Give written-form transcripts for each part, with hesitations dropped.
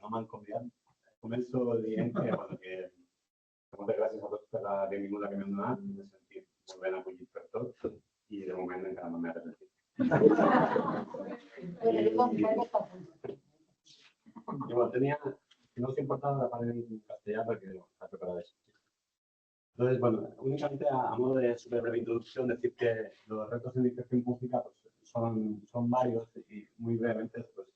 no m'han convidat. Començo dient que, bueno, que moltes gràcies a tots per la benvinguda que m'han donat. M'he sentit molt ben acollit per tots i de moment encara no m'he arrepentit. Y bueno, no os importa la parte en castellano porque está preparada eso. Entonces, bueno, únicamente a modo de súper breve introducción, decir que los retos en infección pública pues, son varios y muy brevemente, pues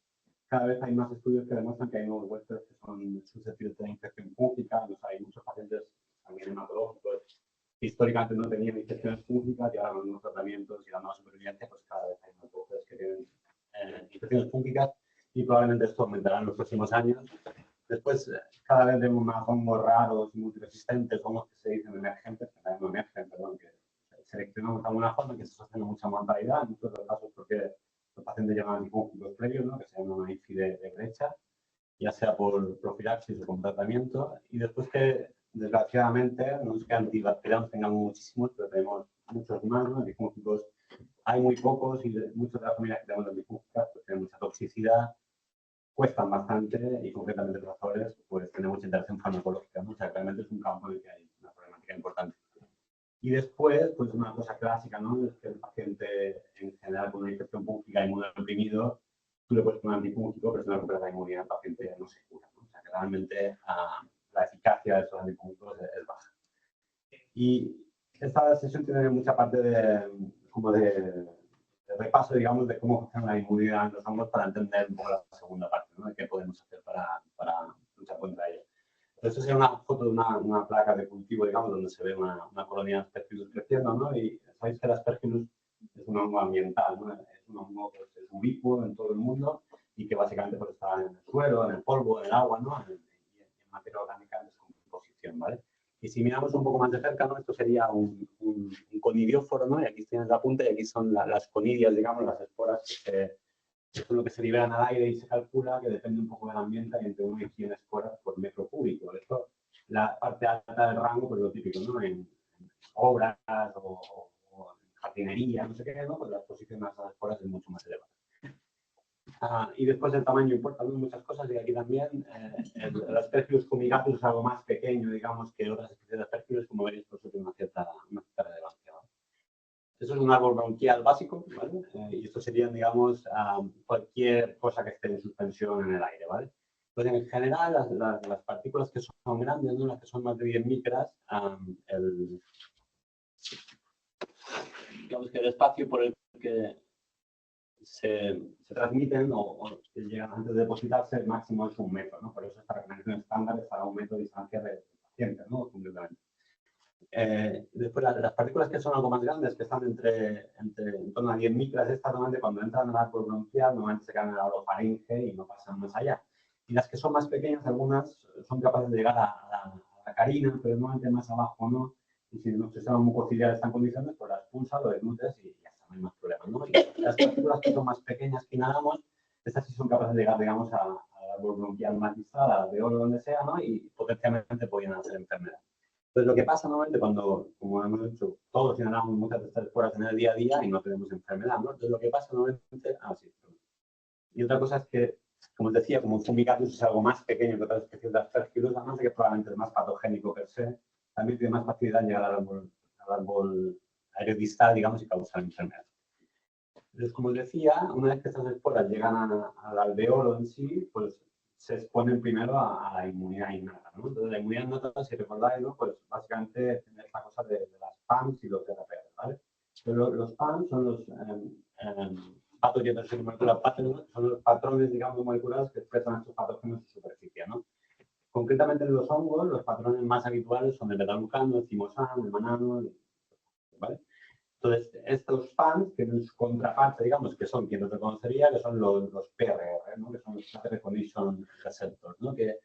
cada vez hay más estudios que demuestran que hay nuevos huéspedes que son susceptibles de infección pública. Pues, hay muchos pacientes también hematológicos que históricamente no tenían infecciones públicas y ahora con nuevos tratamientos y la nueva supervivencia, pues cada vez hay más huéspedes que tienen infecciones públicas y probablemente esto aumentará en los próximos años. Después, cada vez vemos más hongos raros y multiresistentes, hongos que se dicen emergentes, que no emergen, perdón, que seleccionamos de alguna forma que se sostiene mucha mortalidad, en muchos de los casos porque los pacientes llevan antifúngicos previos, ¿no? Que se llaman IFI de brecha, ya sea por profilaxis o con tratamiento, y después que, desgraciadamente, no es que antibacterianos tengamos muchísimos, pero tenemos muchos más, ¿no? Antifúngicos hay muy pocos y muchas de las familias que tenemos antifúngicas pues tienen mucha toxicidad, cuestan bastante y concretamente los azores pues tienen mucha interacción farmacológica, ¿no? O sea, realmente es un campo en el que hay una problemática importante. Y después, pues una cosa clásica, ¿no? Es que el paciente en general con una infección pública inmunodeprimido, tú le puedes poner antifúngico, pero si no recuperas la inmunidad, el paciente no se cura, ¿no? O sea, que realmente la eficacia de esos antifúngicos es baja. Y esta sesión tiene mucha parte de repaso, digamos, de cómo funciona la inmunidad en los hongos para entender un poco la segunda parte, ¿no? De qué podemos hacer para luchar contra ella. Esto sería una foto de una placa de cultivo, digamos, donde se ve una colonia de Aspergillus creciendo, ¿no? Y sabéis que el Aspergillus es un hongo ambiental, ¿no? Es un hongo que es ubicuo en todo el mundo y que básicamente pues, está en el suelo, en el polvo, en el agua, ¿no? Y en materia orgánica en descomposición, ¿vale? Y si miramos un poco más de cerca, ¿no? Esto sería un conidióforo, ¿no? Y aquí tienes la punta y aquí son las conidias, digamos, las esporas que son lo que se liberan al aire y se calcula que depende un poco del ambiente, hay entre 1 y 100 esporas por metro cúbico. Esto, la parte alta del rango, pues lo típico, ¿no? En obras o en jardinería, no sé qué, ¿no? Pues la exposición a esas esporas es mucho más elevada. Y después el tamaño importa muchas cosas y aquí también el Aspergillus fumigatus es algo más pequeño, digamos, que otras especies de Aspergillus, como veréis, por eso tiene una cierta relevancia, ¿vale? Eso es un árbol bronquial básico, ¿vale? Y esto sería, digamos, cualquier cosa que esté en suspensión en el aire, ¿vale? Entonces, en general, las partículas que son grandes, ¿no? Las que son más de 10 micras, digamos que el espacio por el que se transmiten o que llegan antes de depositarse, el máximo es 1 metro, ¿no? Por eso esta recomendación estándar es a 1 metro de distancia del paciente, ¿no? Completamente. Después, las partículas que son algo más grandes, que están en torno a 10 micras, estas normalmente cuando entran al árbol bronquial, normalmente se quedan en la orofaringe y no pasan más allá. Y las que son más pequeñas, algunas son capaces de llegar a la carina, pero normalmente más abajo no. Y si nuestro sistema mucociliar está en condiciones, pues las pulsas, lo desnutres y ya está, no hay más problemas, ¿no? Y las partículas que son más pequeñas que inhalamos, estas sí son capaces de llegar, digamos, al árbol bronquial más distal, al alveolo, donde sea, ¿no? Y potencialmente podrían hacer enfermedad. Entonces, lo que pasa normalmente cuando, como hemos dicho, todos inhalamos muchas de estas esporas en el día a día y no tenemos enfermedad, ¿no? Entonces, lo que pasa normalmente... Y otra cosa es que, como os decía, como un fumigatus es algo más pequeño que otras especies de Aspergillus, además de que probablemente es más patogénico per se, también tiene más facilidad en llegar al árbol aéreo distal, digamos, y causar enfermedad. Entonces, como os decía, una vez que estas esporas llegan al alveolo en sí, pues se exponen primero a la inmunidad innata, ¿no? Entonces, la inmunidad innata, si recordáis, ¿no? Pues básicamente es esta cosa de las PAMs y los RPR, ¿vale? Pero los PAMs son los pathogens molecular patterns, son los patrones, digamos, moleculares que expresan estos patógenos en su superficie, ¿no? Concretamente en los hongos, los patrones más habituales son el beta-glucano, el zimosano, el manano, ¿vale? Entonces, estos PAMs tienen su contraparte, digamos, que son, quien los reconocería, que son los PRR, ¿no? Que son los Path Recognition Receptors, ¿no? Que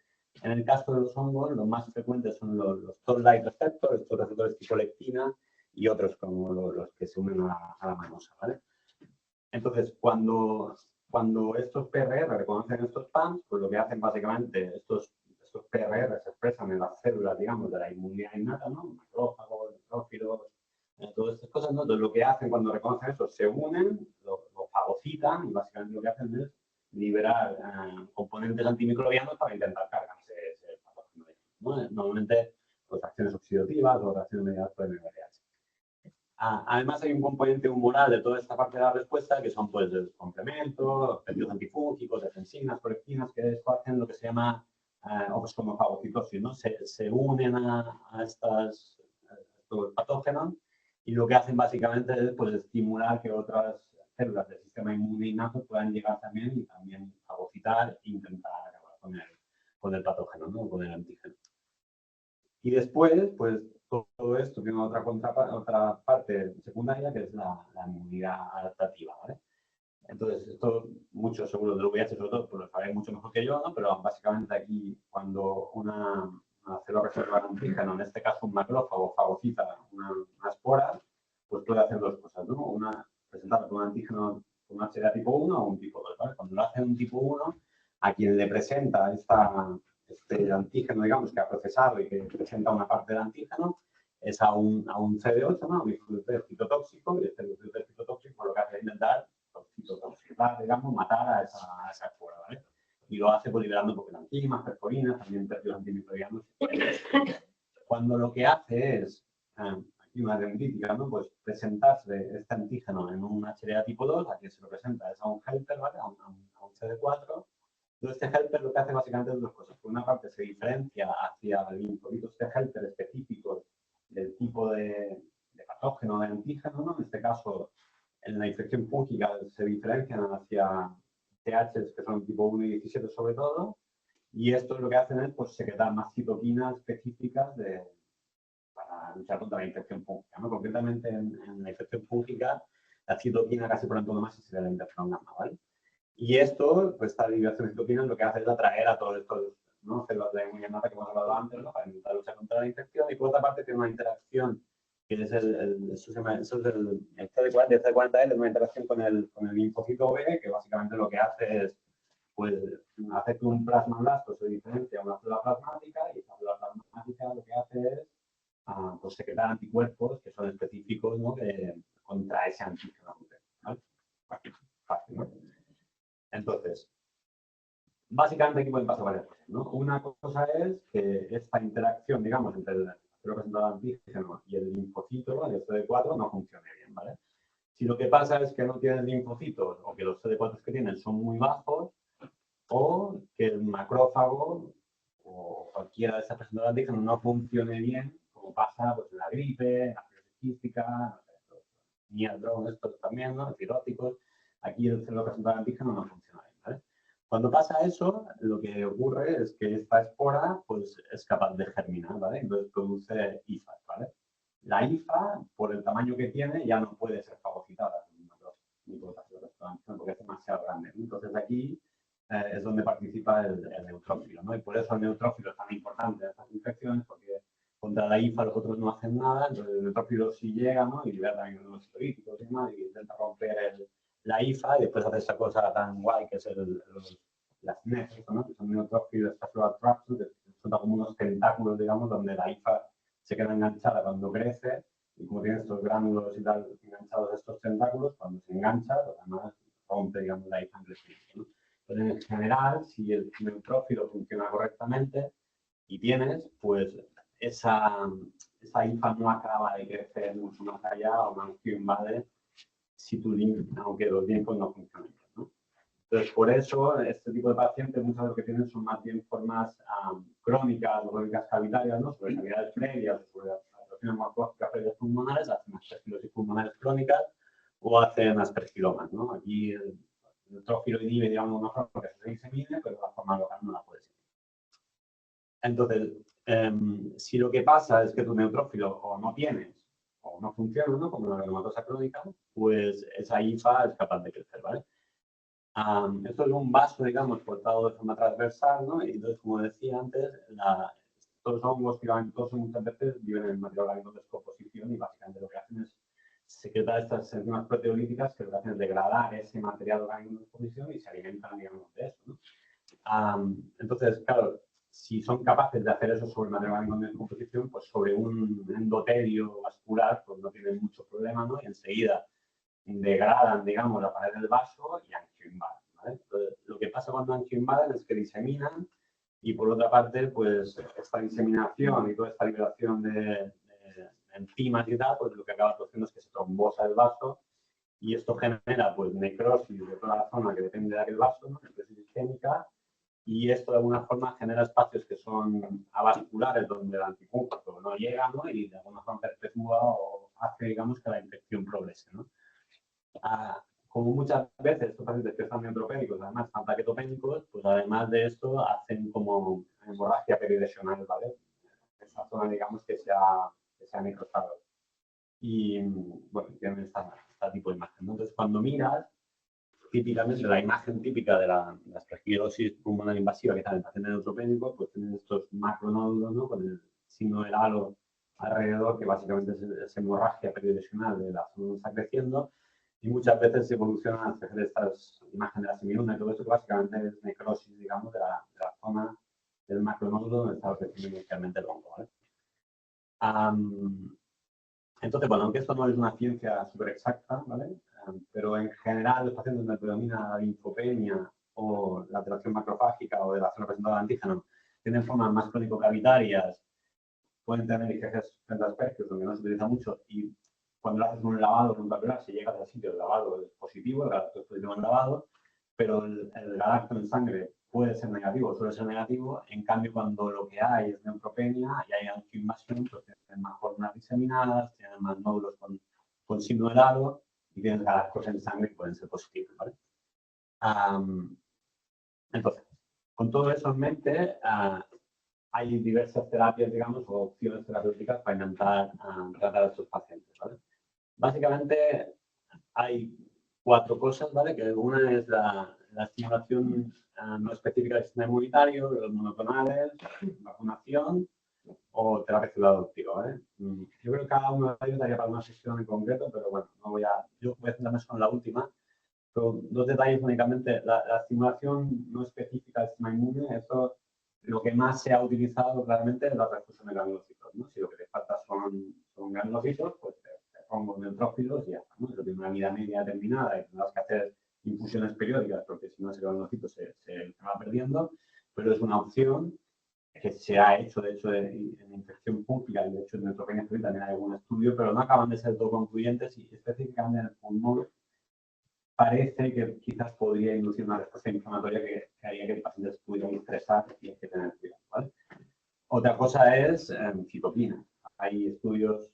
en el caso de los hongos, los más frecuentes son los Toll-like receptors, estos receptores tipo lectina, y otros como los que se unen a la manosa, ¿vale? Entonces, cuando estos PRR reconocen estos PAMs, pues lo que hacen básicamente, estos PRR se expresan en las células, digamos, de la inmunidad innata, ¿no? Macrófagos, neutrófilos, todas estas cosas, ¿no? Entonces, lo que hacen cuando reconocen eso, se unen, lo fagocitan y básicamente lo que hacen es liberar componentes antimicrobianos para intentar cargarse ese patógeno, ¿no? Normalmente, pues, acciones oxidativas o reacciones mediadas por NMDH. Además, hay un componente humoral de toda esta parte de la respuesta, que son, pues, los complementos, péptidos antifúngicos, defensinas, colectinas, que esto hacen lo que se llama como fagocitosis, ¿no? Se unen a estos patógenos y lo que hacen básicamente es, pues, estimular que otras células del sistema inmune innato puedan llegar también y también fagocitar e intentar acabar con el patógeno, ¿no? Con el antígeno. Y después, pues, todo esto tiene otra parte secundaria, que es la inmunidad adaptativa, ¿vale? Entonces, esto muchos seguro del VIH, sobre todo, pues lo sabéis mucho mejor que yo, ¿no? Pero básicamente aquí, cuando una célula receptora de antígeno, en este caso un macrófago, fagocita una espora, pues puede hacer dos cosas, ¿no? Una, presentar un antígeno con una HLA tipo 1 o un tipo 2, ¿vale? Cuando lo hace un tipo 1, a quien le presenta este antígeno, digamos, que ha procesado y que presenta una parte del antígeno, es a un CD8, ¿no? Un isómero citotóxico, y este isómero citotóxico lo que hace es intentar citotoxicar, digamos, matar a esa espora, ¿vale? Y lo hace, pues, liberando enzimas, perforinas, también péptidos antimicrobianos. Cuando lo que hace es, aquí una dendrítica, ¿no? Pues presentarse este antígeno en un HLA tipo 2, aquí se lo presenta es a un helper, ¿vale? A un CD4. Entonces, este helper lo que hace básicamente es dos cosas. Por una parte, se diferencia hacia el linfocitos de helper específicos del tipo de patógeno de antígeno, ¿no? En este caso, en la infección fúngica se diferencian hacia THs que son tipo 1 y 17 sobre todo, y esto lo que hacen es, pues, secretar más citoquinas específicas para luchar contra la infección fúngica, ¿no? Concretamente, en la infección fúngica, la citoquina casi por antonomasia sería la interferón gamma, ¿vale? Y esto, pues, esta liberación de citoquinas lo que hace es atraer a todos estos, ¿no? Células de inmunidad innata que hemos hablado antes, ¿no? Para intentar luchar contra la infección, y por otra parte tiene una interacción que es el CD40L, una interacción con el linfocito B, que básicamente lo que hace es, pues, hace que un plasmablasto se diferencie a una célula plasmática, y esa célula plasmática lo que hace es, pues, secretar anticuerpos que son específicos, ¿no? Contra ese antígeno, ¿vale? Fácil, ¿no? Entonces, básicamente aquí pueden pasar varias cosas, ¿no? Una cosa es que esta interacción, digamos, entre el representado antígeno y el linfocito, el CD4, no funcione bien, ¿vale? Si lo que pasa es que no tienen linfocitos, o que los CD4 que tienen son muy bajos, o que el macrófago o cualquiera de estas presentadoras de antígenos no funcione bien, como pasa, pues, en la gripe, la fiebre quística, no sé, los mierdrones estos también, ¿no? Los ciróticos. Aquí el representador de antígeno no funciona bien, ¿vale? Cuando pasa eso, lo que ocurre es que esta espora, pues, es capaz de germinar, ¿vale? Entonces produce IFA, ¿vale? La IFA, por el tamaño que tiene, ya no puede ser fagocitada porque es demasiado grande. Entonces aquí es donde participa el neutrófilo, ¿no? Y por eso el neutrófilo es tan importante en estas infecciones, porque contra la IFA los otros no hacen nada, entonces el neutrófilo sí llega, ¿no? Y libera también los citoíticos y demás, y intenta romper la IFA, y después hace esa cosa tan guay que es las nefes, ¿no? Que son neutrófilos cellular traps, que son como unos tentáculos, digamos, donde la IFA se queda enganchada cuando crece, y como tiene estos gránulos y tal enganchados a estos tentáculos, cuando se engancha, pues además rompe, digamos, la IFA en crecimiento, ¿no? Pero en general, si el neutrófilo funciona correctamente y tienes, pues esa IFA no acaba de crecer mucho más allá o no invade si tu aunque los linfos no funcionan bien, ¿no? Entonces, por eso, este tipo de pacientes, muchas de lo que tienen son más bien formas crónicas o crónicas cavitarias, ¿no? Sobre cavidades previas, sobre alteraciones morfológicas previas pulmonares, hacen aspergilosis pulmonares crónicas o hacen aspergilomas, ¿no? Aquí el neutrófilo inhibe, digamos, una forma que se disemine, pero la forma local no la puede seguir. Entonces, si lo que pasa es que tu neutrófilo o no tienes o no funciona, ¿no? Como la granulomatosa crónica, pues esa IFA es capaz de crecer, ¿vale? Esto es un vaso, digamos, cortado de forma transversal, ¿no? Y entonces, como decía antes, estos hongos filamentosos muchas veces viven en el material orgánico de descomposición, y básicamente lo que hacen es secretar estas enzimas proteolíticas que lo que hacen es degradar ese material orgánico de descomposición y se alimentan, digamos, de eso, ¿no? Entonces, claro, si son capaces de hacer eso sobre el material orgánico de descomposición, pues sobre un endotelio vascular, pues no tienen mucho problema, ¿no? Y enseguida degradan, digamos, la pared del vaso y angioinvaden, ¿vale? Entonces, lo que pasa cuando angioinvaden es que diseminan y por otra parte, pues esta diseminación y toda esta liberación de enzimas y tal, pues lo que acaba produciendo es que se trombosa el vaso y esto genera pues necrosis de toda la zona que depende de aquel vaso, ¿no? Necrosis isquémica, y esto de alguna forma genera espacios que son avasculares donde el antipunto no llega, ¿no? Y de alguna forma perpetúa o hace, digamos, que la infección progrese, ¿no? Como muchas veces estos pacientes que están neutropénicos, además están paquetopénicos, pues además de esto hacen como hemorragia perilesional, ¿vale? Esa zona, digamos, que se ha necrosado. Y, bueno, tienen este tipo de imagen, ¿no? Entonces, cuando miras, típicamente la imagen típica de la aspergilosis pulmonar invasiva que está en el paciente neutropénico, pues tienen estos macronódulos, ¿no? Con el signo del halo alrededor, que básicamente es hemorragia perilesional de la zona donde está creciendo, y muchas veces se evolucionan a hacer estas imágenes de la semiluna y todo eso, que básicamente es necrosis, digamos, de la zona del macronódulo donde estaba creciendo inicialmente el hongo, ¿vale? Entonces, bueno, aunque esto no es una ciencia súper exacta, ¿vale? Pero en general, los pacientes donde predomina la linfopenia o la alteración macrofágica o de la zona presentada de antígeno tienen formas más crónico-cavitarias, pueden tener IgGs frente a Aspergillus, donde no se utiliza mucho, y cuando lo haces un lavado en un capilar, si llegas al sitio, el lavado es positivo, el galacto es positivo en lavado, pero el galacto en sangre puede ser negativo, suele ser negativo. En cambio, cuando lo que hay es neutropenia y hay angioinvasión, pues tienen más formas diseminadas, tienen más nódulos con signo de halo y tienen galactos en sangre que pueden ser positivos, ¿vale? Entonces, con todo eso en mente, hay diversas terapias, digamos, o opciones terapéuticas para intentar tratar a estos pacientes, ¿vale? Básicamente hay 4 cosas, ¿vale? Que una es la estimulación no específica del sistema inmunitario, los monoclonales, vacunación o terapia celular adoptiva, ¿vale? Yo creo que cada uno de ellos daría para una sesión en concreto, pero bueno, yo voy a centrarme solo en la última. Pero 2 detalles únicamente. La estimulación no específica del sistema inmune, eso lo que más se ha utilizado claramente es la transfusión de granulocitos, ¿no? Si lo que te falta son granulocitos, pues te pongo neutrófilos y ya está, ¿no? Eso tiene una vida media determinada y tendrás que hacer infusiones periódicas porque si no ese granulocito se va perdiendo, pero es una opción que se ha hecho, de hecho, en infección pública y de hecho en neutropenia también hay algún estudio, pero no acaban de ser todo concluyentes y específicamente en el pulmón parece que quizás podría inducir una respuesta inflamatoria que haría que el paciente se pudiera estresar y hay que tener cuidado, ¿vale? Otra cosa es citokina. Hay estudios,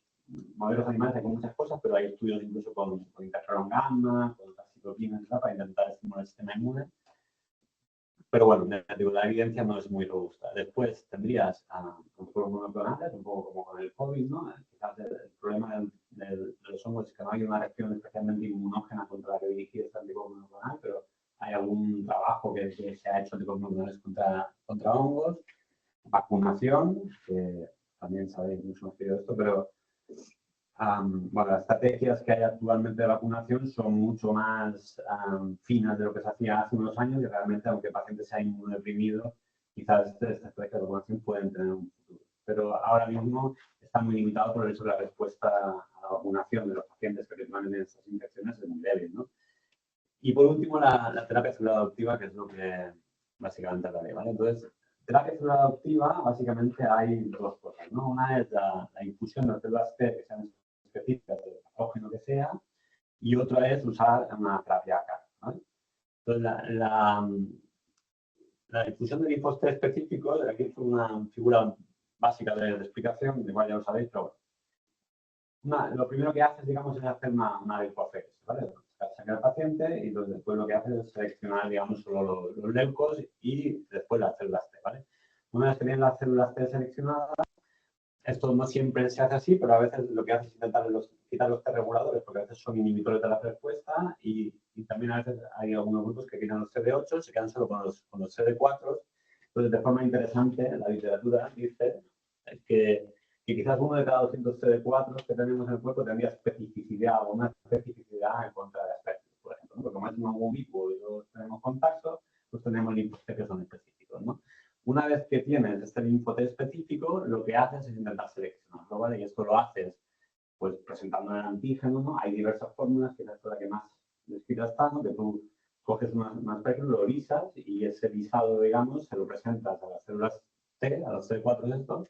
modelos animales con muchas cosas, pero hay estudios incluso con interferón gamma, con las citoquinas, ¿no? Para intentar estimular el sistema inmune. Pero bueno, la evidencia no es muy robusta. Después tendrías anticuerpos monoclonales, un poco como con el COVID, ¿no? Quizás el problema de los hongos es que no hay una reacción especialmente inmunógena contra la que dirigir este anticuerpo monoclonal, pero hay algún trabajo que se ha hecho de monoclonales contra hongos. Vacunación, que también sabéis mucho más que yo esto, pero bueno, las estrategias que hay actualmente de vacunación son mucho más finas de lo que se hacía hace unos años y realmente, aunque el paciente sea inmunodeprimido, quizás estas estrategias de vacunación pueden tener un futuro. Pero ahora mismo está muy limitado por el hecho de la respuesta a la vacunación de los pacientes que tienen estas infecciones es muy débil, ¿no? Y por último, la terapia celular adoptiva, que es lo que básicamente hablaré, ¿vale? Entonces, terapia celular adoptiva, básicamente hay 2 cosas, ¿no? Una es la infusión de células T que sean específicas del patógeno que sea, y otra es usar una terapia CAR, ¿vale? Entonces, la infusión de linfos T específicos, aquí es una figura básica de explicación, de cual ya lo sabéis, pero lo primero que haces, digamos, es hacer una linfosfera, ¿vale? Sacar al paciente y después lo que haces es seleccionar, digamos, solo los leucos y después las células T, ¿vale? Una vez que tienen las células T seleccionadas, esto no siempre se hace así, pero a veces lo que haces es intentar quitar los T reguladores, porque a veces son inhibidores de la respuesta y también a veces hay algunos grupos que quitan los CD8, se quedan solo con los CD4. Entonces, de forma interesante, la literatura dice que quizás uno de cada 200 CD4 que tenemos en el cuerpo tendría especificidad o una especificidad en contra de Aspergillus, por ejemplo, ¿no? Porque como es un hongo ubicuo y todos tenemos contacto, pues tenemos linfos T que son específicos, ¿no? Una vez que tienes este linfo T específico, lo que haces es intentar seleccionarlo, ¿vale? Y esto lo haces pues presentando el antígeno, ¿no? Hay diversas fórmulas, que es la que más descrita está, ¿no? Que tú coges un aspergillus, lo lisas y ese lisado, digamos, se lo presentas a las células T, a los CD4 de estos,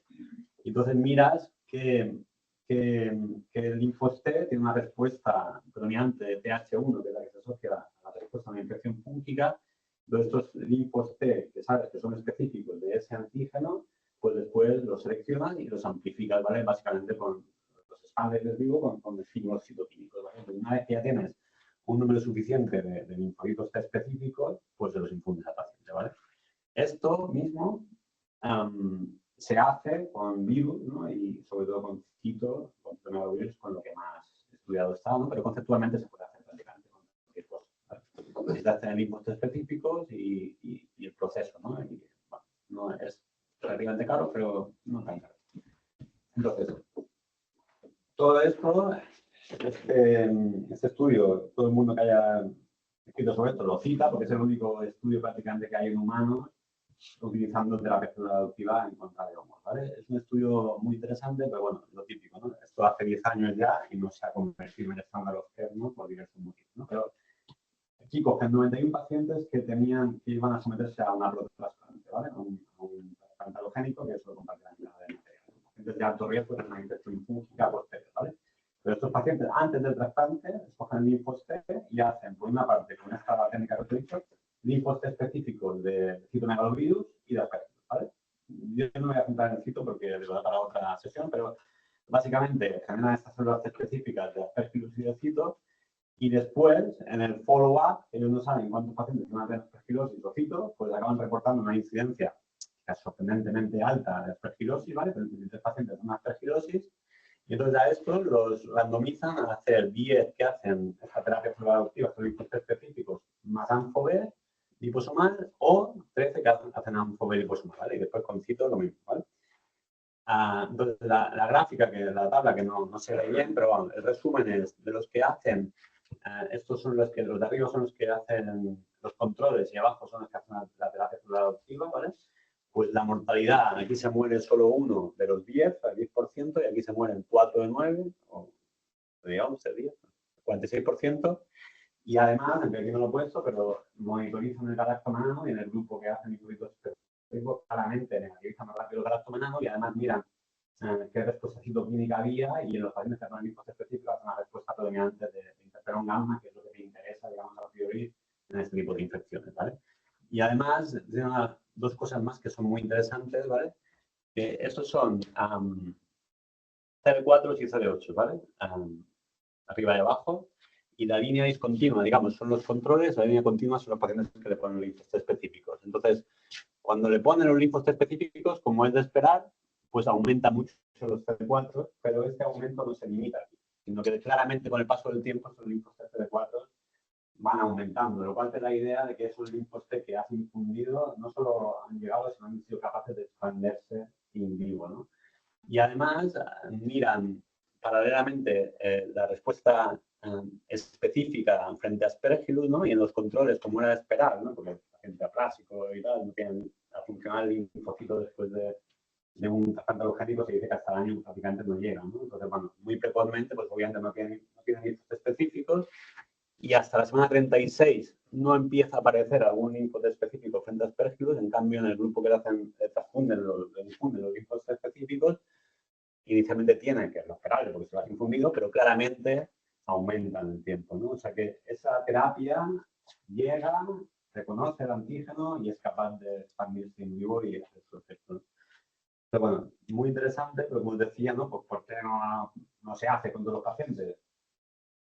y entonces miras que el linfos T tiene una respuesta predominante de TH1, que es la que se asocia a la respuesta a una infección fúngica. Entonces, estos linfos T, que sabes que son específicos de ese antígeno, pues después los seleccionas y los amplificas, ¿vale? Básicamente con los expandes, les digo, con estímulos citoquímicos, ¿vale? Entonces, una vez que ya tienes un número suficiente de linfocitos T específicos, pues se los infundes al paciente, ¿vale? Esto mismo se hace con virus, ¿no? Y sobre todo con citomegalovirus, con lo que más estudiado está, ¿no? Pero conceptualmente se puede hacer prácticamente con cualquier cosa, ¿vale? Necesitas tener linfos específicos y el proceso, ¿no? Y, bueno, no es relativamente caro, pero no tan caro. Entonces, todo esto, este estudio, todo el mundo que haya escrito sobre esto lo cita, porque es el único estudio prácticamente que hay en humanos utilizando terapia celular adoptiva en contra de hongos, ¿vale? Es un estudio muy interesante, pero bueno, lo típico, ¿no? Esto hace 10 años ya y no se ha convertido en estándar of care, ¿no? Por diversos motivos, ¿no? Pero aquí cogen 91 pacientes que iban a someterse a una prototrasplante, ¿vale? A un trasplante alogénico, que eso lo compartirán en la de material. Pacientes de alto riesgo de una infección fúngica posterior, ¿vale? Pero estos pacientes, antes del trasplante, escogen el linfos T y hacen, por una parte, con esta técnica que os he dicho, linfos T específicos de citomegalovirus y de aspergillus, ¿vale? Yo no me voy a centrar en el cito porque lo voy a para otra sesión, pero básicamente generan estas células específicas de aspergillus y de cito y después, en el follow-up, ellos no saben cuántos pacientes van a tener aspergilosis o cito, pues acaban reportando una incidencia que es sorprendentemente alta de aspergilosis, ¿vale? 33 pacientes con aspergilosis. Y entonces a estos los randomizan a hacer 10 que hacen esta terapia celular adoptiva, estos linfos específicos, más ANFO-B liposomal, o 13 que hacen ANFO-B liposomal, ¿vale? Y después con cito lo mismo, ¿vale? Entonces la gráfica, la tabla que no se ve bien, pero bueno, el resumen es de los que hacen, estos son los de arriba son los que hacen los controles y abajo son los que hacen la terapia celular adoptiva, ¿vale? Pues la mortalidad, aquí se muere solo uno de los 10, el 10%, y aquí se mueren 4 de 9, o digamos, el 10, 46%. Y además, aunque aquí no lo he puesto, pero monitorizan el galactomanano y en el grupo que hacen microbitos específicos, claramente negativizan más rápido el galactomanano y además miran qué respuesta citoclínica había y en los pacientes que hacen linfos específicos hacen una respuesta predominante de interferón gamma, que es lo que te interesa, digamos, a priori en este tipo de infecciones, ¿vale? Y además, tiene dos cosas más que son muy interesantes, ¿vale? Estos son CD4 y CD8, ¿vale? Arriba y abajo. Y la línea discontinua, digamos, son los controles, la línea continua son los pacientes que le ponen linfos T específicos. Entonces, cuando le ponen los linfos T específicos, como es de esperar, pues aumenta mucho los CD4, pero este aumento no se limita aquí, sino que claramente con el paso del tiempo estos linfos T CD4 van aumentando, lo cual te da la idea de que esos linfos T que has infundido no solo han llegado, sino han sido capaces de expandirse in vivo, ¿no? Y además miran paralelamente la respuesta específica frente a Aspergillus, ¿no? Y en los controles, como era de esperar, ¿no? Porque el paciente aplásico y tal, no tienen a funcionar el linfocito después de un trasplante alogénico, se dice que hasta el año prácticamente no llegan, ¿no? Entonces, bueno, muy precozmente, pues obviamente no tienen linfos específicos y hasta la semana 36 no empieza a aparecer algún linfo específico frente a Aspergillus, en cambio en el grupo que le hacen, transfunden los linfos específicos, inicialmente tienen, que es lo esperable porque se lo has infundido, pero claramente aumentan el tiempo, ¿no? O sea que esa terapia llega, reconoce el antígeno y es capaz de expandirse en vivo y hacer su efecto. Pero bueno, muy interesante, pero como os decía, ¿no? Pues ¿por qué no se hace con todos los pacientes?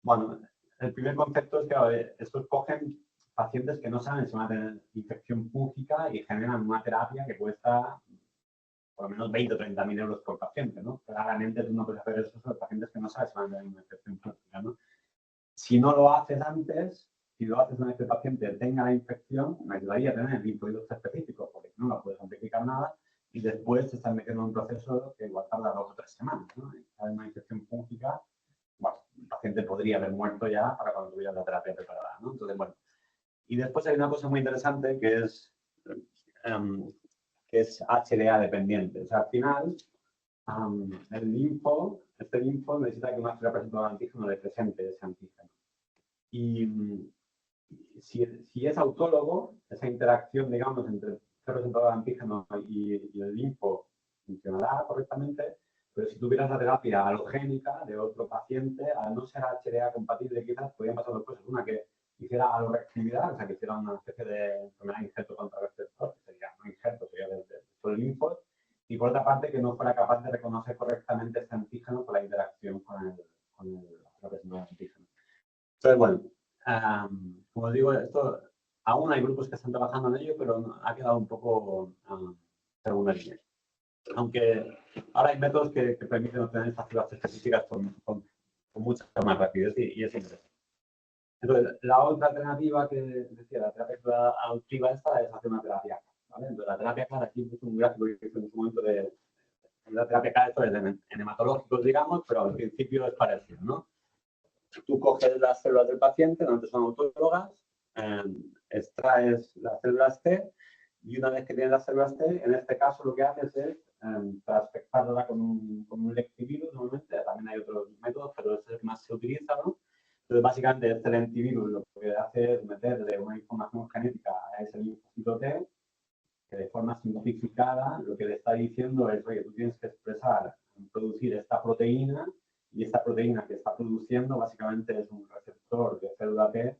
Bueno, el primer concepto es que a ver, estos cogen pacientes que no saben si van a tener infección fúngica y generan una terapia que cuesta por lo menos 20 o 30.000 euros por paciente, ¿no? Claramente tú no puedes hacer eso sobre pacientes que no sabes si van a tener una infección fúngica, ¿no? Si no lo haces antes, si lo haces una vez que el paciente tenga la infección, me ayudaría a tener linfocitos específicos, porque no lo puedes amplificar nada, y después te estás metiendo en un proceso que igual tarda 2 o 3 semanas, ¿no? Si hay una infección fúngica, bueno, el paciente podría haber muerto ya para cuando tuviera la terapia preparada, ¿no? Entonces, bueno. Y después hay una cosa muy interesante que es HLA dependiente. O sea, al final, este linfo necesita que una célula presente un antígeno le presente ese antígeno. Y Si es autólogo, esa interacción, digamos, entre el receptor de antígeno y el linfo funcionará correctamente, pero si tuvieras la terapia alogénica de otro paciente, al no ser HLA compatible, quizás podrían pasar dos cosas. Una, que hiciera aloreactividad, o sea, que hiciera una especie de enfermedad injerto contra receptor, que sería no injerto, sería del linfo, y por otra parte, que no fuera capaz de reconocer correctamente este antígeno por la interacción con la representación del antígeno. Entonces, bueno, como digo, esto aún hay grupos que están trabajando en ello, pero ha quedado un poco segunda línea. Aunque ahora hay métodos que permiten obtener estas células específicas con mucha más rapidez y es interesante. Entonces, la otra alternativa que decía, la terapia adoptiva esta, es hacer una terapia CAR, ¿vale? Entonces, la terapia CAR, aquí es un gráfico que hice en su momento de la terapia CAR, esto es en hematológicos, digamos, pero al principio es parecido, ¿no? Tú coges las células del paciente, donde son autólogas, extraes las células T y una vez que tienes las células T, en este caso lo que haces es transfectarla con un lentivirus, normalmente. También hay otros métodos, pero ese es el que más se utiliza, ¿no? Entonces, básicamente, este lentivirus lo que hace es meterle una información genética a ese linfocito T, que de forma simplificada lo que le está diciendo es, oye, tú tienes que expresar, producir esta proteína, y esta proteína que está produciendo básicamente es un receptor de célula T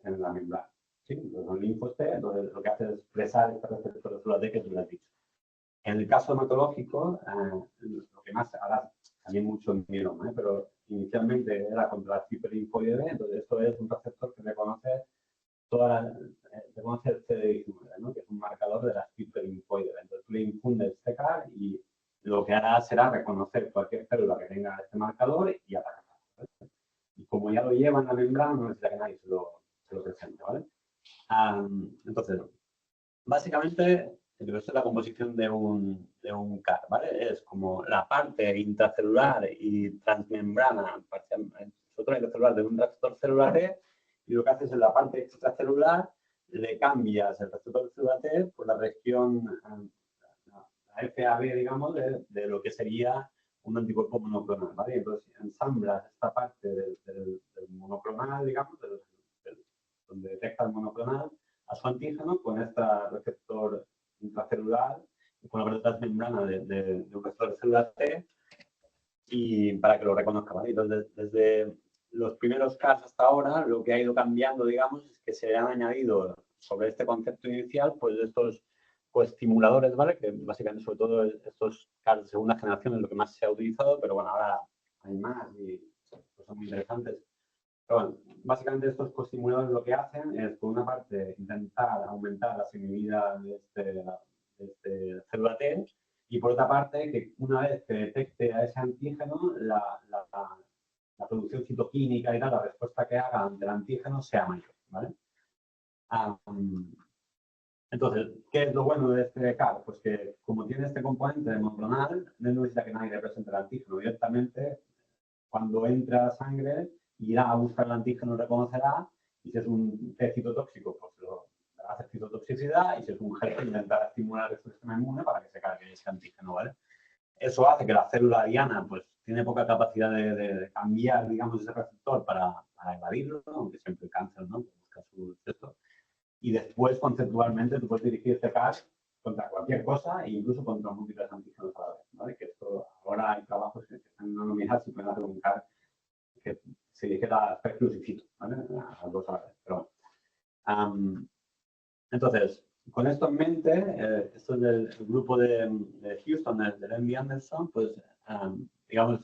en la membrana. ¿Sí? Entonces, los linfos T, entonces, lo que hace es expresar este receptor de célula T que tú le has dicho. En el caso hematológico, lo que más, ahora también mucho en mieloma, pero inicialmente era contra la hiperlinfoide B, entonces esto es un receptor que reconoce reconoce el CD19, ¿no? Que es un marcador de la hiperlinfoide. Entonces tú le infundes este CAR y lo que hará será reconocer cualquier célula que tenga este marcador y atacarla. ¿Vale? Y como ya lo lleva en la membrana, no necesita que nadie se lo presente, ¿vale? Entonces, básicamente, esto es la composición de un CAR, ¿vale? Es como la parte intracelular y transmembrana, sobre todo intracelular de un receptor celular T, y lo que haces en la parte extracelular, le cambias el receptor celular T por la región, la FAB, digamos, de lo que sería un anticuerpo monoclonal, ¿vale? Entonces, ensamblas esta parte del monoclonal, digamos, donde detecta el monoclonal, a su antígeno con este receptor intracelular y con la parte transmembrana de un receptor de célula T y para que lo reconozca, ¿vale? Entonces, desde los primeros casos hasta ahora, lo que ha ido cambiando, digamos, es que se han añadido sobre este concepto inicial, pues estos coestimuladores, ¿vale? Que básicamente, sobre todo, estos CARs de segunda generación es lo que más se ha utilizado, pero bueno, ahora hay más y pues, son muy interesantes. Pero bueno, básicamente estos coestimuladores lo que hacen es, por una parte, intentar aumentar la sensibilidad de este célula T y, por otra parte, que una vez que detecte a ese antígeno, la producción citoquímica y tal, la respuesta que haga ante el antígeno sea mayor, ¿vale? Entonces, ¿qué es lo bueno de este CAR? Pues que, como tiene este componente de monoclonal, no necesita que nadie represente el antígeno. Directamente, cuando entra sangre, irá a buscar el antígeno, reconocerá, y si es un T citotóxico, pues lo dará a hacer citotoxicidad, y si es un G, intentará estimular el sistema inmune para que se cargue ese antígeno, ¿vale? Eso hace que la célula diana, pues, tiene poca capacidad de cambiar, digamos, ese receptor para evadirlo, aunque siempre el cáncer, ¿no? Busca su texto. Y después, conceptualmente, tú puedes dirigir este CAR contra cualquier cosa e incluso contra múltiples antígenos a la vez, ¿vale? Que esto, ahora hay trabajos que están en anonimidad si pueden hacer un CAR que se dijera exclusivito, ¿vale? A las dos a la vez. Pero, entonces, con esto en mente, esto es del grupo de Houston, del MD Anderson, pues, digamos,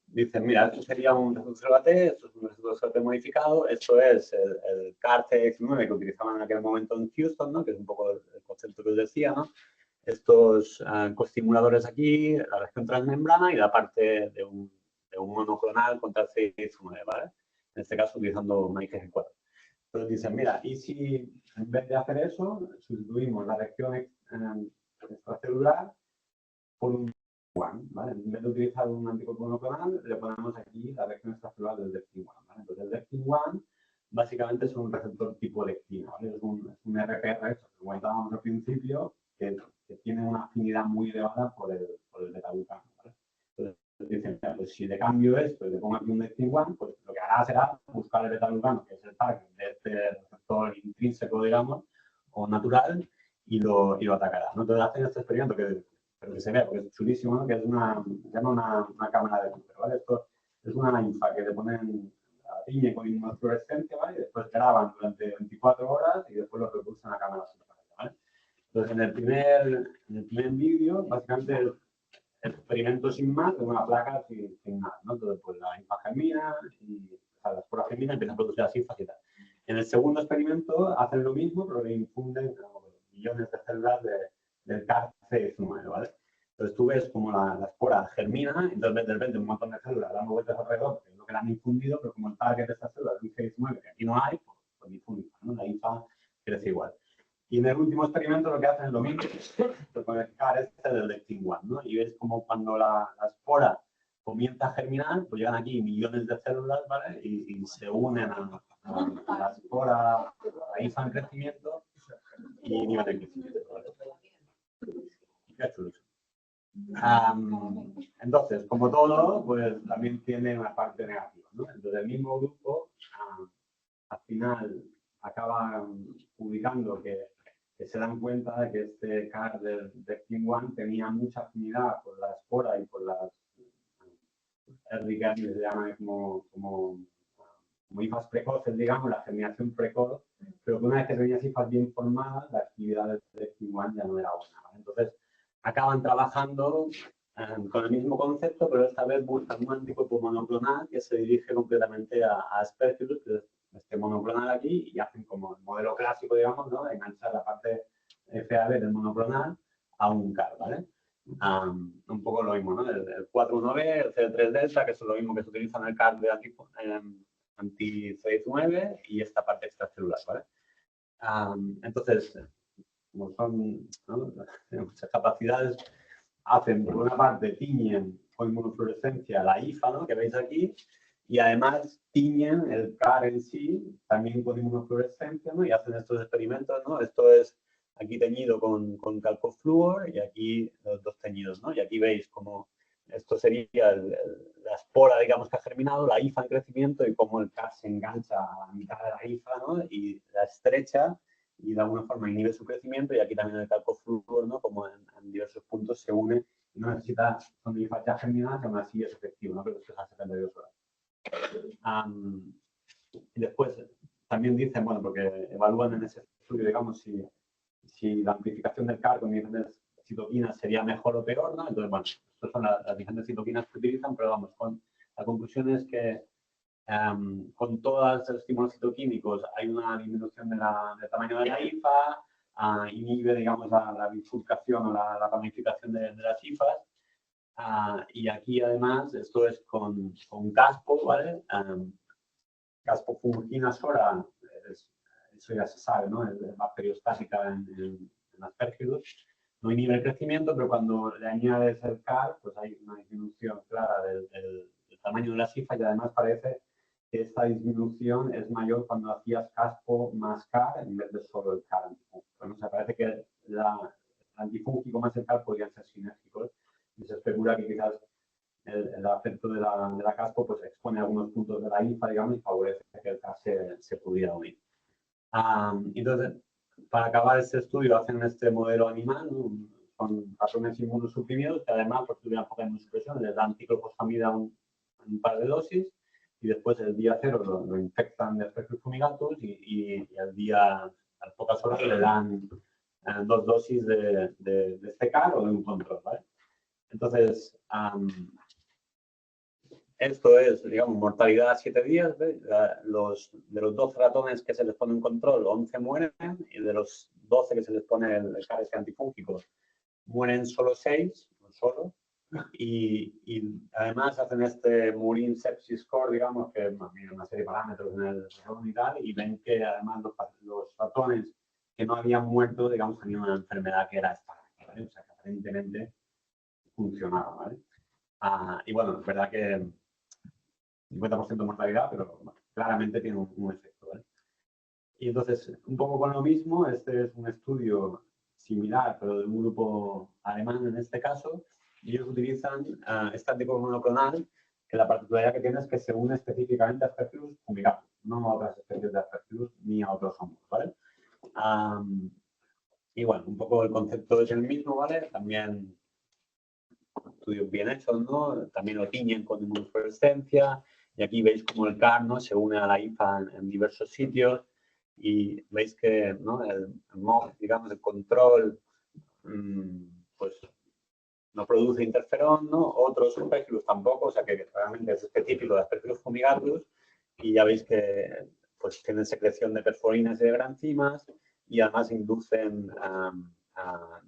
dicen, mira, esto sería un receptor T, esto es un receptor T modificado, esto es el CAR CX9 que utilizaban en aquel momento en Houston, ¿no? Que es un poco el concepto que os decía, ¿no? Estos coestimuladores aquí, la región transmembrana y la parte de un monoclonal contra el CX9, ¿vale? En este caso utilizando una IgG4. Entonces dicen, mira, y si en vez de hacer eso, sustituimos la región extracelular por un T1, ¿vale? En vez de utilizar un anticuerpo monoclonal, le ponemos aquí la región extracelular del Lectin-1, ¿vale? Entonces el Lectin-1 básicamente es un receptor tipo lectina, ¿vale? Es un RPR, eso que comentábamos al principio, que tiene una afinidad muy elevada por el beta-glucano, ¿vale? Entonces dicen, pues si le cambio esto y le pongo aquí un Lectin-1, pues lo que hará será buscar el beta-glucano, que es el target de este intrínseco, digamos, o natural, y lo atacará, ¿no? Entonces hacen este experimento pero que se ve, porque es chulísimo, ¿no? Que es se llama una cámara de Cooper, ¿vale? Esto es una linfa que le ponen la tiñe con inmunofluorescencia, ¿vale? Y después graban durante 24 horas y después lo repulsan a cámara subterránea, ¿vale? Entonces, en el primer vídeo, básicamente el experimento sin más, es una placa sin nada, ¿no? Entonces, pues la linfa germina, la espora germina y empieza a producir las linfas y tal. En el segundo experimento hacen lo mismo, pero le infunden millones de células del CAR-C19, ¿vale? Entonces tú ves como la espora germina, entonces de repente un montón de células dando vueltas alrededor, que es lo que le han infundido, pero como el target de estas células es un C19, que aquí no hay, pues infunden, ¿no? La linfa crece igual. Y en el último experimento lo que hacen es lo mismo, con el CAR este del Lectin-1, ¿no? Y ves como cuando la espora comienza a germinar, pues llegan aquí millones de células, ¿vale? Y se unen a la espora, a la linfa en crecimiento y nivel de crecimiento, ¿vale? Qué chulo. Entonces, como todo, pues también tiene una parte negativa, ¿no? Entonces, el mismo grupo, al final, acaba publicando que se dan cuenta de que este CAR del Lectin-1 tenía mucha afinidad por la espora y por las RDK, que se llama como hifas precoces, digamos, la germinación precoz, pero que una vez que tenías hifas bien formadas, la actividad del Lectin-1 ya no era buena, ¿vale? Entonces, acaban trabajando con el mismo concepto, pero esta vez buscan un anticuerpo monoclonal que se dirige completamente a Aspergillus, que es este monoclonal aquí, y hacen como el modelo clásico, digamos, ¿no? De enganchar la parte FAB del monoclonal a un CAR, ¿vale? Un poco lo mismo, ¿no? El 4-1B, el CD3 delta, que es lo mismo que se utiliza en el CAR de anti-CD19 y esta parte extracelular, ¿vale? Entonces, como son, ¿no? Muchas capacidades, hacen, por una parte, tiñen con inmunofluorescencia la IFA, ¿no? Que veis aquí, y además tiñen el CAR en sí, también con inmunofluorescencia, ¿no? Y hacen estos experimentos, ¿no? Esto es aquí teñido con calcofluor y aquí los dos teñidos, ¿no? Y aquí veis como esto sería la espora, digamos, que ha germinado, la IFA en crecimiento y cómo el CAR se engancha a la mitad de la IFA, ¿no? Y la estrecha y de alguna forma inhibe su crecimiento, y aquí también el calcofluor, ¿no? Como en diversos puntos se une y no necesita, son hifas ya germinadas, y aún así es efectivo, ¿no? Pero esto es a 72 horas. Y después también dicen, bueno, porque evalúan en ese estudio, digamos, si la amplificación del CAR con diferentes citoquinas sería mejor o peor, ¿no? Entonces, bueno, estas son las diferentes citoquinas que utilizan, pero vamos, la conclusión es que con todos los estímulos citoquímicos hay una disminución del tamaño de la IFA, inhibe, digamos, la bifurcación o la ramificación de las IFAs. Y aquí, además, esto es con caspo, ¿vale? Caspo fungina sola, eso ya se sabe, ¿no? Es bacteriostática en Aspergillus. No inhibe el crecimiento, pero cuando le añades el CAR, pues hay una disminución clara del tamaño de las IFAs, y además parece que esta disminución es mayor cuando hacías caspo más CAR en vez de solo el CAR antifúngico. O sea, parece que el antifúngico más el CAR podrían ser sinérgicos, y se especula que quizás el efecto de la caspo pues expone algunos puntos de la IFA, digamos, y favorece que el CAR se pudiera unir. Entonces, para acabar este estudio, hacen este modelo animal, ¿no? Son ratones inmunosuprimidos que además, por tuvieran poca inmunosupresión, les dan ciclofosfamida un par de dosis, y después el día 0 lo infectan de Aspergillus fumigatus, y a las pocas horas le dan 2 dosis de este CAR o de un control, ¿vale? Entonces, esto es, digamos, mortalidad a 7 días. ¿Ves? De los 12 ratones que se les pone un control, 11 mueren, y de los 12 que se les pone el CAR antifúngico, mueren solo 6, solo. Y además hacen este Murin Sepsis Score, digamos, que miden una serie de parámetros en el ratón y tal, y ven que además los ratones que no habían muerto, digamos, tenían una enfermedad que era estable, ¿vale? O sea, que aparentemente funcionaba, ¿vale? Y bueno, es verdad que 50% de mortalidad, pero bueno, claramente tiene un efecto, ¿vale? Y entonces, un poco con lo mismo, este es un estudio similar, pero de un grupo alemán en este caso, y ellos utilizan este anticuerpo monoclonal, que la particularidad que tiene es que se une específicamente a Aspergillus fumigatus, no a otras especies de Aspergillus ni a otros hongos, ¿vale? Y bueno, un poco el concepto es el mismo, ¿vale? También estudios bien hechos, ¿no? También lo tiñen con inmunofluorescencia. Y aquí veis cómo el CAR, ¿no?, se une a la IFA en diversos sitios. Y veis que, ¿no?, el MOG, digamos, el control, pues no produce interferón, ¿no? Otros aspergillus tampoco, o sea que realmente es específico de Aspergillus fumigatus. Y ya veis que pues tienen secreción de perforinas y de granzimas y además inducen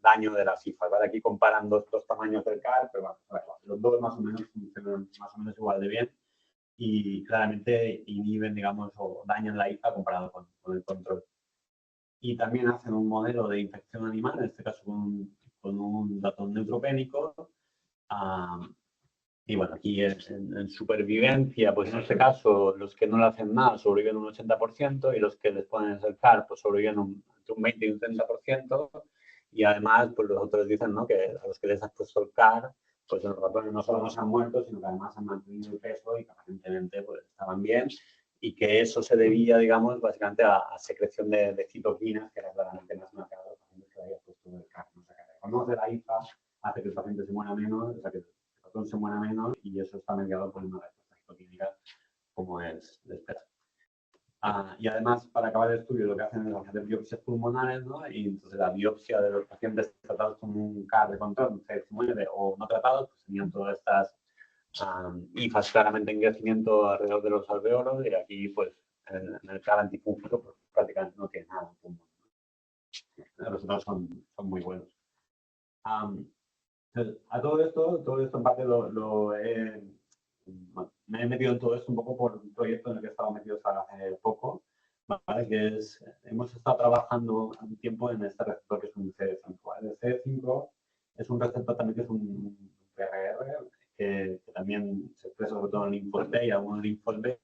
daño de las hifas, ¿vale? Aquí comparan dos tamaños del CAR, pero bueno, los dos más o menos funcionan más o menos igual de bien y claramente inhiben, digamos, o dañan la hifa comparado con el control. Y también hacen un modelo de infección animal, en este caso con un ratón neutropénico. Y bueno, aquí en supervivencia, pues en este caso, los que no lo hacen nada sobreviven un 80% y los que les ponen el CAR, pues sobreviven entre un 20 y un 30%. Y además, pues los otros dicen, ¿no?, que a los que les has puesto el CAR, pues los ratones no solo no se han muerto, sino que además han mantenido el peso y que aparentemente pues, estaban bien. Y que eso se debía, digamos, básicamente a secreción de citoquinas, que era claramente más marcado cuando se había puesto el CAR. O sea, que reconoce la IFA, hace que el paciente se muera menos, o sea, que se muera menos y eso está mediado por una respuesta citoquímica como es de esperar. Y además, para acabar el estudio, lo que hacen es hacer biopsias pulmonares, ¿no? Y entonces la biopsia de los pacientes tratados con un CAR de control, un CD19 o no tratados, pues tenían todas estas hifas claramente en crecimiento alrededor de los alveolos y aquí, pues, en el CAR antifúngico, pues, prácticamente no tiene nada en pulmón. Los resultados son muy buenos. A todo esto en parte me he metido en todo esto un poco por un proyecto en el que he estado metido hasta hace poco, ¿vale? Que es, hemos estado trabajando un tiempo en este receptor que es un CD5, ¿vale? El CD5 es un receptor también que es un PRR que también se expresa sobre todo en linfos T y algunos linfos B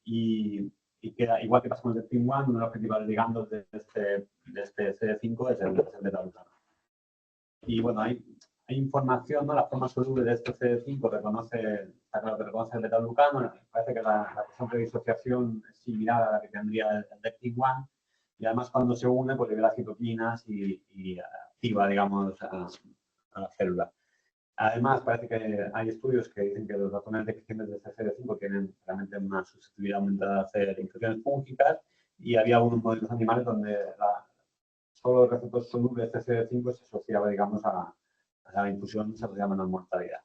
y que igual que pasa con el TIM1, uno de los principales ligandos de este CD5 es el beta-glucano. Y bueno, hay información, ¿no? La forma soluble de este CD5 está claro que reconoce el beta-glucano. Parece que la cuestión de disociación es similar a la que tendría el TIM1. Y además, cuando se une, pues libera citoquinas y activa, digamos, a la célula. Además, parece que hay estudios que dicen que los ratones deficientes de este CD5 tienen realmente una susceptibilidad aumentada a hacer infecciones fúngicas. Y había algunos modelos animales donde solo el receptor soluble de CD5 se asociaba, digamos, a la infusión, se asociaba a menor mortalidad.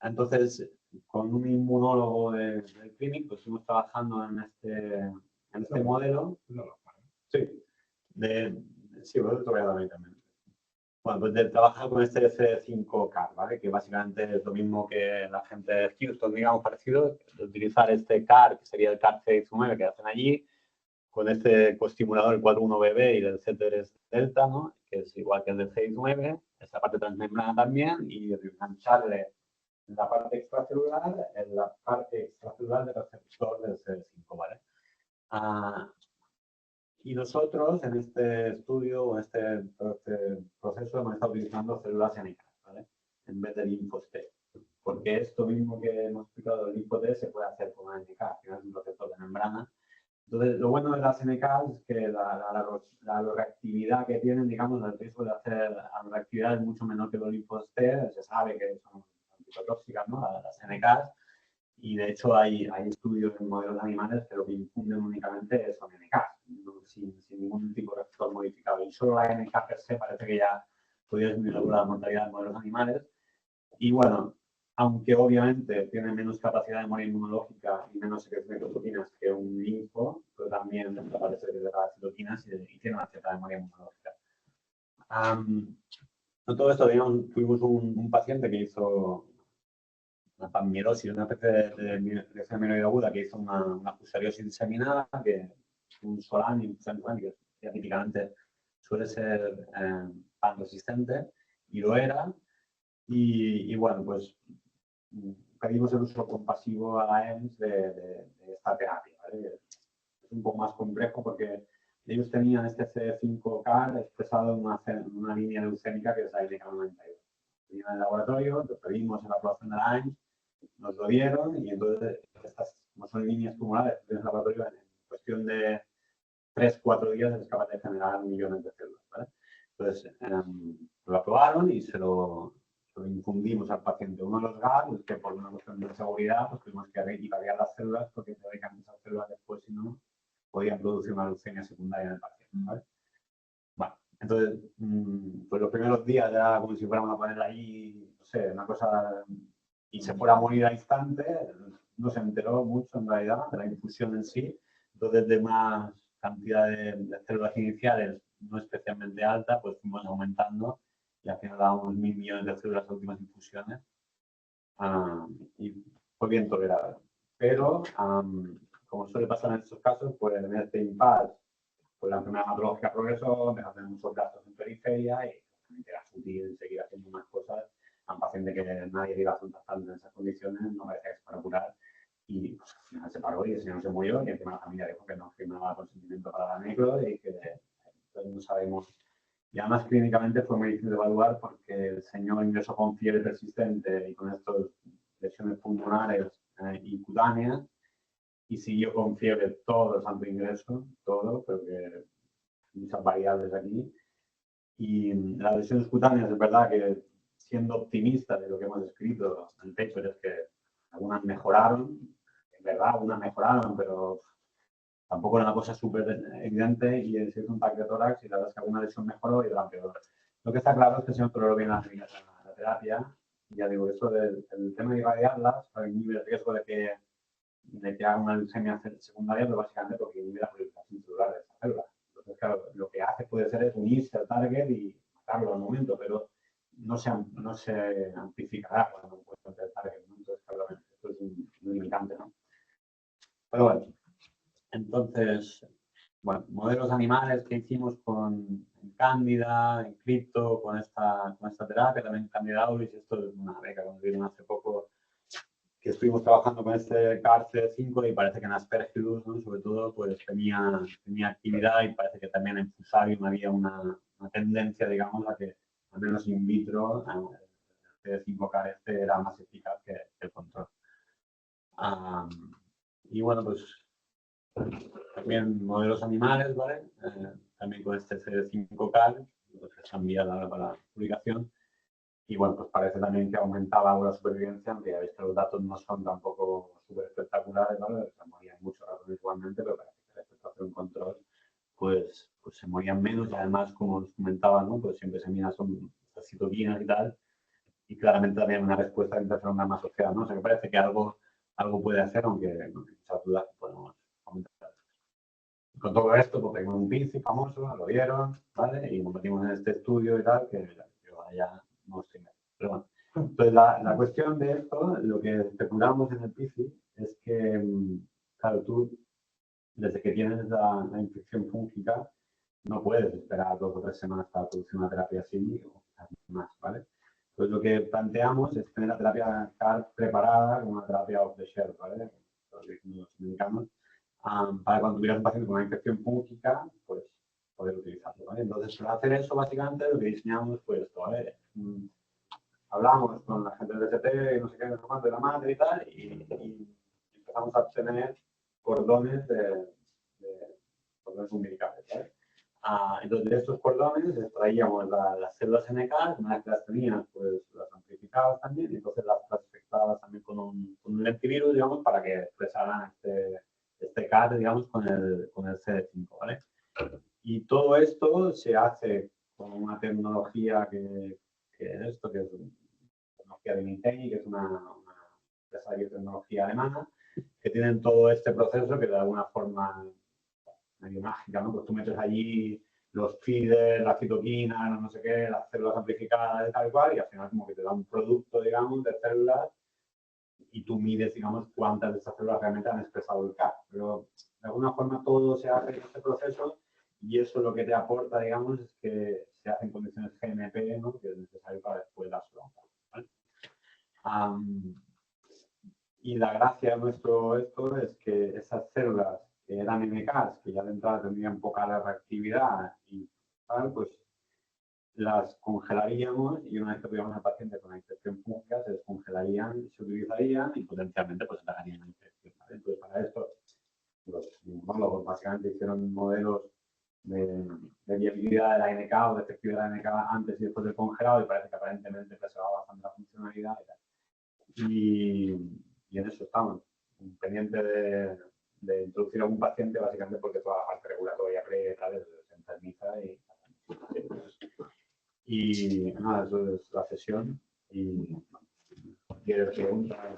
Entonces, con un inmunólogo del Clinic, pues estuvimos trabajando en este modelo. Sí, sí, bueno, te voy a dar ahí también. Bueno, pues de trabajar con este CD5 CAR, ¿vale? Que básicamente es lo mismo que la gente de Houston, digamos, parecido, de utilizar este CAR, que sería el CAR CD19 que hacen allí, con este coestimulador, el 4.1-BB y del C3 delta, ¿no? Que es igual que el del CD19, esta parte transmembrana también, y engancharle en la parte extracelular del receptor del CD5, ¿vale? Y nosotros en este estudio, en este proceso, hemos estado utilizando células NK, ¿vale? En vez de linfos T. Porque esto mismo que hemos explicado del linfo T se puede hacer con NK, que es un receptor de membrana. Entonces, lo bueno de las NK es que la reactividad que tienen, digamos, el riesgo de hacer reactividad es mucho menor que los linfos T. Se sabe que son antitóxicas, ¿no? Las NK. Y de hecho hay estudios en modelos animales que lo que infunden únicamente son NK, sin ningún tipo de receptor modificado. Y solo la NK per se parece que ya podría disminuir la mortalidad de modelos animales. Y bueno, aunque obviamente tiene menos capacidad de memoria inmunológica y menos secreción de citoquinas que un linfo, pero también es capaz de secretar las citoquinas y tiene una cierta memoria inmunológica. Todo esto, digamos, tuvimos un paciente que hizo una panmielosis, una especie de lesión amiloide aguda que hizo una fusariosis diseminada, que un solán y un que típicamente suele ser pan resistente, y lo era. Y bueno, pues pedimos el uso compasivo a la EMS de esta terapia, ¿vale? Es un poco más complejo porque ellos tenían este CD5CAR expresado en una línea leucémica que es la LK92. En el laboratorio, lo pedimos en la aprobación de la EMS, nos lo dieron y entonces estas, como son líneas tumorales en el laboratorio, en cuestión de 3-4 días es capaz de generar millones de células, ¿vale? Entonces, lo aprobaron y se lo infundimos al paciente. Uno de los GAP es que por una cuestión de seguridad pues tuvimos que irradiar las células porque teóricamente esas células después, si no, podían producir una leucemia secundaria en el paciente, ¿vale? Bueno, entonces, pues los primeros días ya como si fuéramos a poner ahí, no sé, una cosa y se fuera a morir al instante, no se enteró mucho en realidad de la infusión en sí. Entonces, de una cantidad de células iniciales no especialmente alta, pues fuimos aumentando y al final dábamos 1000 millones de células en las últimas infusiones y fue bien tolerable. Pero, como suele pasar en estos casos, pues en este impasse, pues la enfermedad hematológica progresó, empezó a tener muchos gastos en periferia y era fútil seguir haciendo más cosas a un paciente que nadie le iba a contactar en esas condiciones, no parecía que se fuera a curar. Y pues, al final se paró y el señor se murió y encima la familia dijo que no firmaba consentimiento para la necro y que entonces no sabemos. Y además clínicamente fue muy difícil de evaluar porque el señor ingresó con fiebre persistente y con estas lesiones pulmonares y cutáneas y siguió con fiebre todo el santo ingreso, todo, pero que muchas variables aquí. Y las lesiones cutáneas, es verdad que siendo optimista de lo que hemos escrito en el paper es que algunas mejoraron, en verdad algunas mejoraron, pero tampoco era una cosa súper evidente y se hizo un TAC de tórax y la verdad es que alguna lesión mejoró y otra peor. Lo que está claro es que el señor toleró bien la terapia. Y ya digo, eso del tema de irradiarlas, inhibe el riesgo de que haga una leucemia secundaria, pero básicamente porque inhibe la proliferación celular de esa célula. Entonces, claro, lo que hace puede ser es unirse al target y matarlo al momento, pero no se amplificará cuando encuentre el target, ¿no? Entonces, claro, esto es un limitante, ¿no? Pero bueno, entonces, bueno, modelos animales que hicimos con Cándida, en Crypto, con esta terapia, también Cándida auris, esto es una beca que nos dieron hace poco, que estuvimos trabajando con este CARC5 y parece que en Aspergillus, ¿no? Sobre todo, pues tenía actividad y parece que también en Fusarium había una tendencia, digamos, a que al menos in vitro el CD5-CAR este era más eficaz que el control. Y bueno, pues también modelos animales, ¿vale? También con este CD5-CAR, pues se ha enviado ahora para la publicación. Y bueno, pues parece también que aumentaba la supervivencia, aunque ya veis que los datos no son tampoco súper espectaculares, ¿vale? Se morían muchos ratones igualmente, pero parece que respecto a hacer un control, pues se morían menos y además, como os comentaba, ¿no? Pues siempre se mira son las citoquinas y tal, y claramente también una respuesta de interferona más asociada, ¿no? O sea que parece que algo puede hacer, aunque no hay muchas dudas que podemos comentar. Con todo esto, pues tengo un PINCI famoso, lo vieron, ¿vale? Y nos metimos en este estudio y tal, que yo ya no estoy bien. Pero bueno, entonces la cuestión de esto, lo que especulamos en el PINCI es que, claro, tú, desde que tienes la infección fúngica, no puedes esperar 2 o 3 semanas para producir una terapia así o quizás más, ¿vale? Entonces lo que planteamos es tener la terapia CAR preparada como una terapia off the shelf, ¿vale? Los americanos, para cuando tuvieras un paciente con una infección fúngica, pues poder utilizarlo, ¿vale? Entonces, para hacer eso, básicamente, lo que diseñamos fue esto, ¿vale? Hablamos con la gente del DST, no sé qué, no sé cuánto, de la madre y tal, y empezamos a obtener cordones cordones umbilicales, ¿vale? Entonces, de estos cordones extraíamos las células NK, una vez que las tenías, pues las amplificabas también, y entonces las transfectabas también con un lentivirus, digamos, para que expresaran este CAR, digamos, con el CD5, ¿vale? Y todo esto se hace con una tecnología que es una tecnología de Nintendo, que es una empresa de biotecnología alemana, que tienen todo este proceso que de alguna forma medio mágica, ¿no? Pues tú metes allí los feeders, la citoquina, no sé qué, las células amplificadas y tal cual, y al final como que te da un producto, digamos, de células y tú mides, digamos, cuántas de estas células realmente han expresado el CAR. Pero de alguna forma todo se hace en este proceso y eso lo que te aporta, digamos, es que se hace en condiciones GMP, ¿no? Que es necesario para después dárselo. ¿Vale? Y la gracia de nuestro esto es que esas células que eran MKs, que ya de entrada tendrían poca reactividad y tal, pues las congelaríamos y una vez que tuviéramos al paciente con la infección fúngica, se descongelarían, se utilizarían y potencialmente pues darían la infección, ¿vale? Entonces, para esto los inmunólogos básicamente hicieron modelos de viabilidad de la NK o de efectividad de la NK antes y después del congelado y parece que aparentemente preservaba bastante la funcionalidad y tal. Y en eso estamos, pendiente de introducir a un paciente básicamente porque toda la parte regulatoria previa y tal se enfermiza y nada, eso es la sesión y cualquier pregunta.